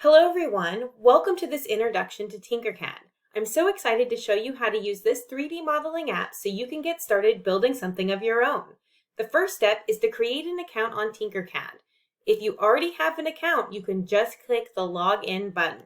Hello everyone, welcome to this introduction to Tinkercad. I'm so excited to show you how to use this 3D modeling app so you can get started building something of your own. The first step is to create an account on Tinkercad. If you already have an account, you can just click the Login button.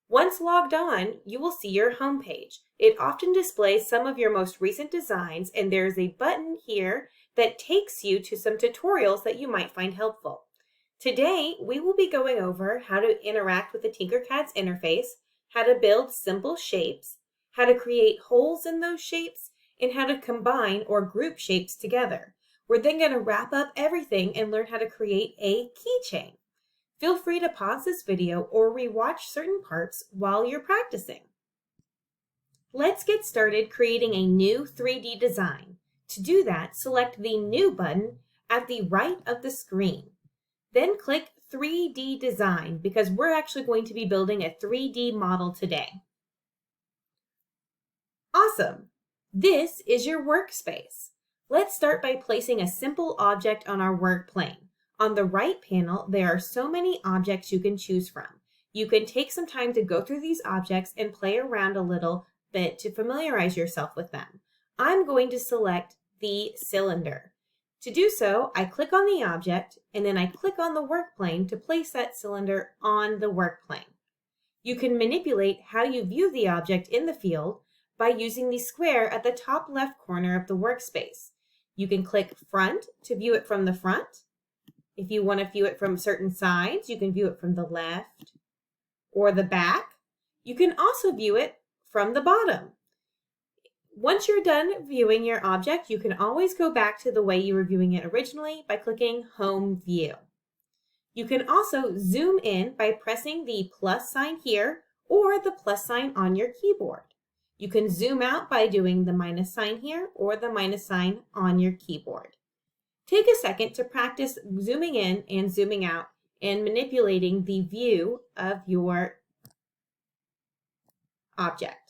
Once logged on, you will see your home page. It often displays some of your most recent designs, and there's a button here that takes you to some tutorials that you might find helpful. Today, we will be going over how to interact with the Tinkercad's interface, how to build simple shapes, how to create holes in those shapes, and how to combine or group shapes together. We're then going to wrap up everything and learn how to create a keychain. Feel free to pause this video or rewatch certain parts while you're practicing. Let's get started creating a new 3D design. To do that, select the New button at the right of the screen. Then click 3D Design because we're actually going to be building a 3D model today. Awesome! This is your workspace. Let's start by placing a simple object on our work plane. On the right panel, there are so many objects you can choose from. You can take some time to go through these objects and play around a little bit to familiarize yourself with them. I'm going to select the cylinder. To do so, I click on the object and then I click on the work plane to place that cylinder on the work plane. You can manipulate how you view the object in the field by using the square at the top left corner of the workspace. You can click front to view it from the front. If you want to view it from certain sides, you can view it from the left or the back. You can also view it from the bottom. Once you're done viewing your object, you can always go back to the way you were viewing it originally by clicking Home View. You can also zoom in by pressing the plus sign here or the plus sign on your keyboard. You can zoom out by doing the minus sign here or the minus sign on your keyboard. Take a second to practice zooming in and zooming out and manipulating the view of your object.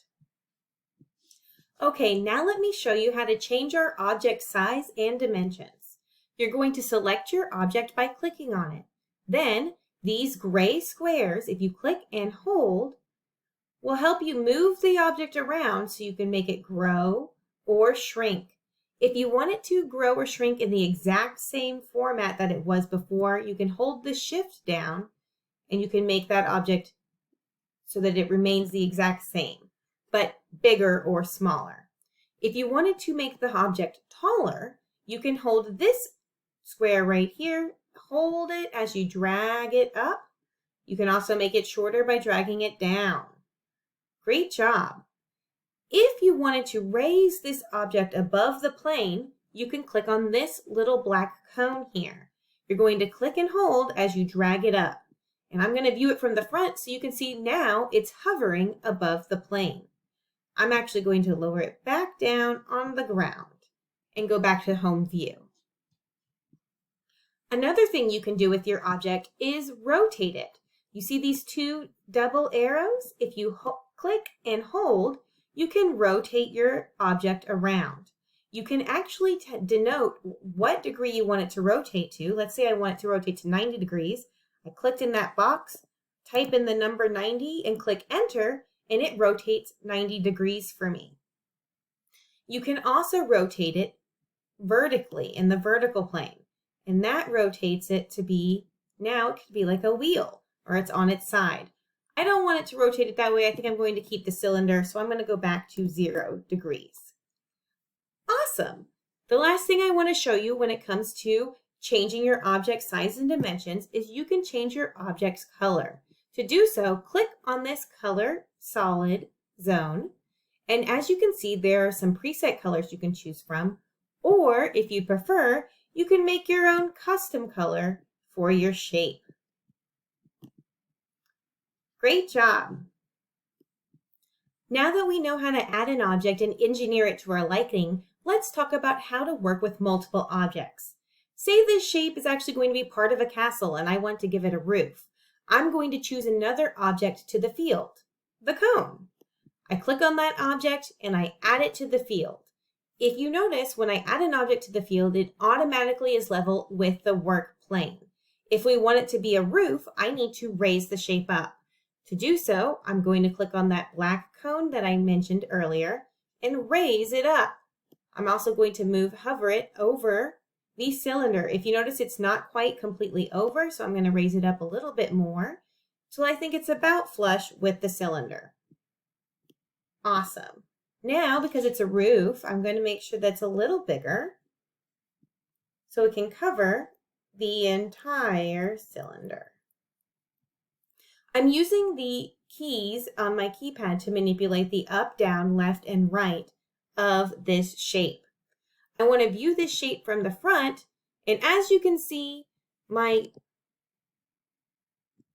Okay, now let me show you how to change our object size and dimensions. You're going to select your object by clicking on it. Then, these gray squares, if you click and hold, will help you move the object around so you can make it grow or shrink. If you want it to grow or shrink in the exact same format that it was before, you can hold the shift down and you can make that object so that it remains the exact same, but bigger or smaller. If you wanted to make the object taller, you can hold this square right here, hold it as you drag it up. You can also make it shorter by dragging it down. Great job. If you wanted to raise this object above the plane, you can click on this little black cone here. You're going to click and hold as you drag it up. And I'm going to view it from the front so you can see now it's hovering above the plane. I'm actually going to lower it back down on the ground and go back to home view. Another thing you can do with your object is rotate it. You see these two double arrows? If you click and hold, you can rotate your object around. You can actually denote what degree you want it to rotate to. Let's say I want it to rotate to 90 degrees. I clicked in that box, type in the number 90 and click enter, and it rotates 90 degrees for me. You can also rotate it vertically in the vertical plane, and that rotates it to be, now it could be like a wheel, or it's on its side. I don't want it to rotate it that way. I think I'm going to keep the cylinder, so I'm going to go back to 0 degrees. Awesome! The last thing I want to show you when it comes to changing your object size and dimensions is you can change your object's color. To do so, click on this color solid zone, and as you can see, there are some preset colors you can choose from, or if you prefer, you can make your own custom color for your shape. Great job! Now that we know how to add an object and engineer it to our liking, let's talk about how to work with multiple objects. Say this shape is actually going to be part of a castle and I want to give it a roof. I'm going to choose another object to the field, the cone. I click on that object and I add it to the field. If you notice, when I add an object to the field, it automatically is level with the work plane. If we want it to be a roof, I need to raise the shape up. To do so, I'm going to click on that black cone that I mentioned earlier and raise it up. I'm also going to hover it over the cylinder. If you notice, it's not quite completely over, so I'm going to raise it up a little bit more till I think it's about flush with the cylinder. Awesome. Now, because it's a roof, I'm going to make sure that's a little bigger so it can cover the entire cylinder. I'm using the keys on my keypad to manipulate the up, down, left, and right of this shape. I want to view this shape from the front, and as you can see, my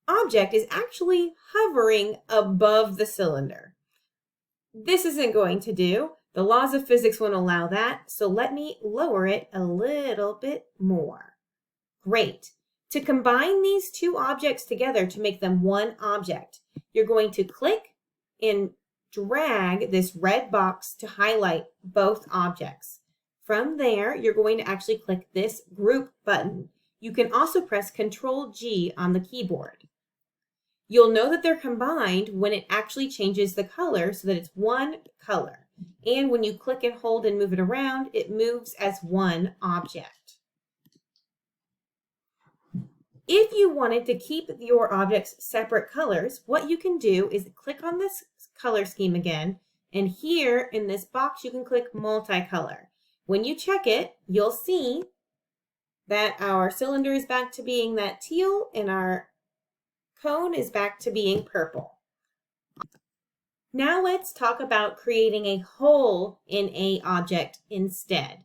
object is actually hovering above the cylinder. This isn't going to do. The laws of physics won't allow that, so let me lower it a little bit more. Great. To combine these two objects together to make them one object, you're going to click and drag this red box to highlight both objects. From there, you're going to actually click this group button. You can also press Ctrl-G on the keyboard. You'll know that they're combined when it actually changes the color so that it's one color. And when you click and hold and move it around, it moves as one object. If you wanted to keep your objects separate colors, what you can do is click on this color scheme again, and here in this box you can click multicolor. When you check it, you'll see that our cylinder is back to being that teal and our cone is back to being purple. Now let's talk about creating a hole in a object instead.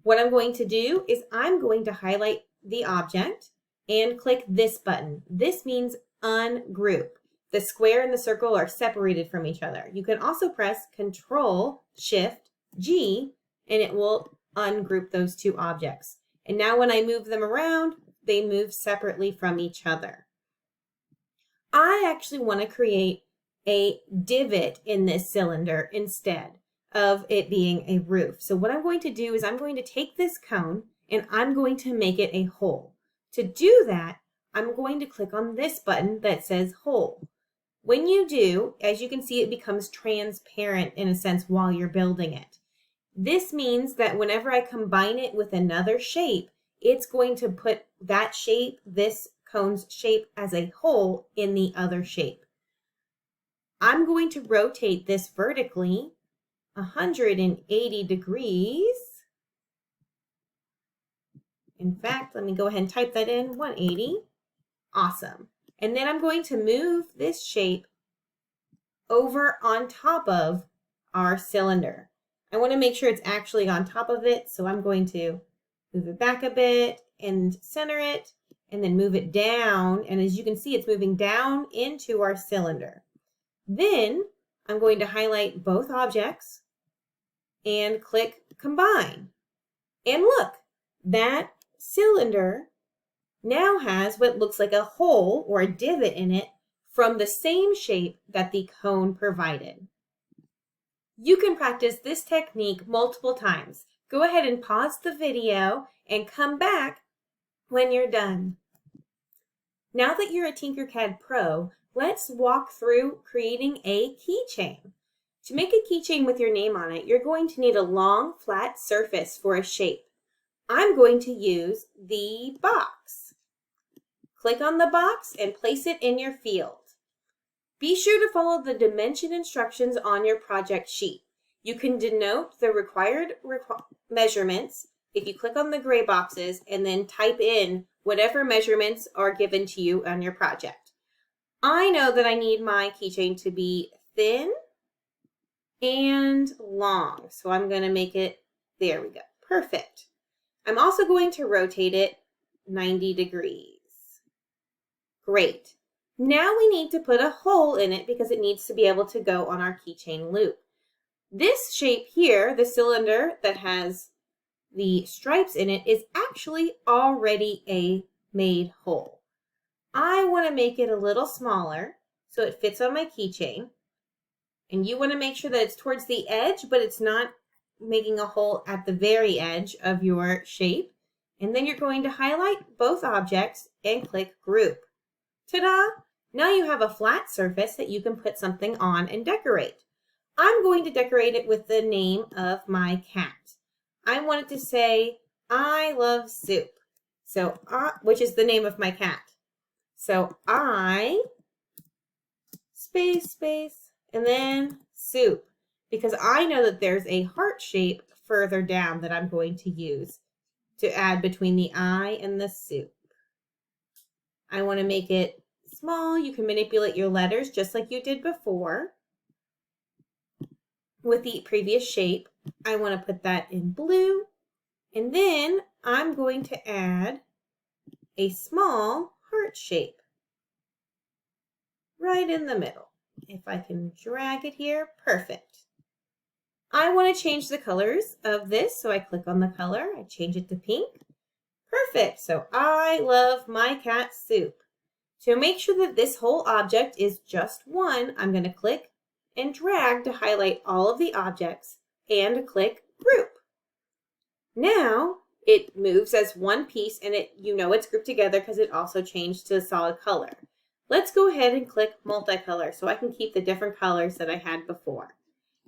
What I'm going to do is I'm going to highlight the object and click this button. This means ungroup. The square and the circle are separated from each other. You can also press Ctrl-Shift-G and it will ungroup those two objects. And now when I move them around, they move separately from each other. I actually want to create a divot in this cylinder instead of it being a roof. So what I'm going to do is I'm going to take this cone and I'm going to make it a hole. To do that, I'm going to click on this button that says hole. When you do, as you can see, it becomes transparent in a sense while you're building it. This means that whenever I combine it with another shape, it's going to put that shape, this cone's shape, as a hole in the other shape. I'm going to rotate this vertically 180 degrees. In fact, let me go ahead and type that in, 180. Awesome. And then I'm going to move this shape over on top of our cylinder. I want to make sure it's actually on top of it, so I'm going to move it back a bit and center it, and then move it down. And as you can see, it's moving down into our cylinder. Then I'm going to highlight both objects and click Combine. And look, that cylinder now has what looks like a hole or a divot in it from the same shape that the cone provided. You can practice this technique multiple times. Go ahead and pause the video and come back when you're done. Now that you're a Tinkercad Pro, let's walk through creating a keychain. To make a keychain with your name on it, you're going to need a long, flat surface for a shape. I'm going to use the box. Click on the box and place it in your field. Be sure to follow the dimension instructions on your project sheet. You can denote the required measurements if you click on the gray boxes and then type in whatever measurements are given to you on your project. I know that I need my keychain to be thin and long, so I'm going to make it, there we go, perfect. I'm also going to rotate it 90 degrees. Great. Now we need to put a hole in it because it needs to be able to go on our keychain loop. This shape here, the cylinder that has the stripes in it, is actually already a made hole. I want to make it a little smaller so it fits on my keychain. And you want to make sure that it's towards the edge, but it's not making a hole at the very edge of your shape. And then you're going to highlight both objects and click Group. Ta-da! Now you have a flat surface that you can put something on and decorate. I'm going to decorate it with the name of my cat. I want it to say, I love soup. So, which is the name of my cat. So, I, space, and then soup. Because I know that there's a heart shape further down that I'm going to use to add between the I and the soup. I want to make it small. You can manipulate your letters just like you did before. With the previous shape, I want to put that in blue. And then I'm going to add a small heart shape right in the middle. If I can drag it here, perfect. I want to change the colors of this, so I click on the color. I change it to pink. Perfect. So I love my cat soup. To make sure that this whole object is just one, I'm going to click and drag to highlight all of the objects and click Group. Now it moves as one piece and it's grouped together because it also changed to a solid color. Let's go ahead and click multicolor so I can keep the different colors that I had before.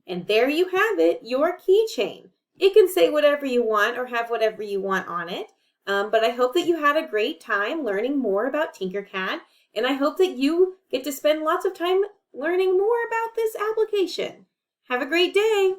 And there you have it, your keychain. It can say whatever you want or have whatever you want on it. But I hope that you had a great time learning more about Tinkercad, and I hope that you get to spend lots of time learning more about this application. Have a great day!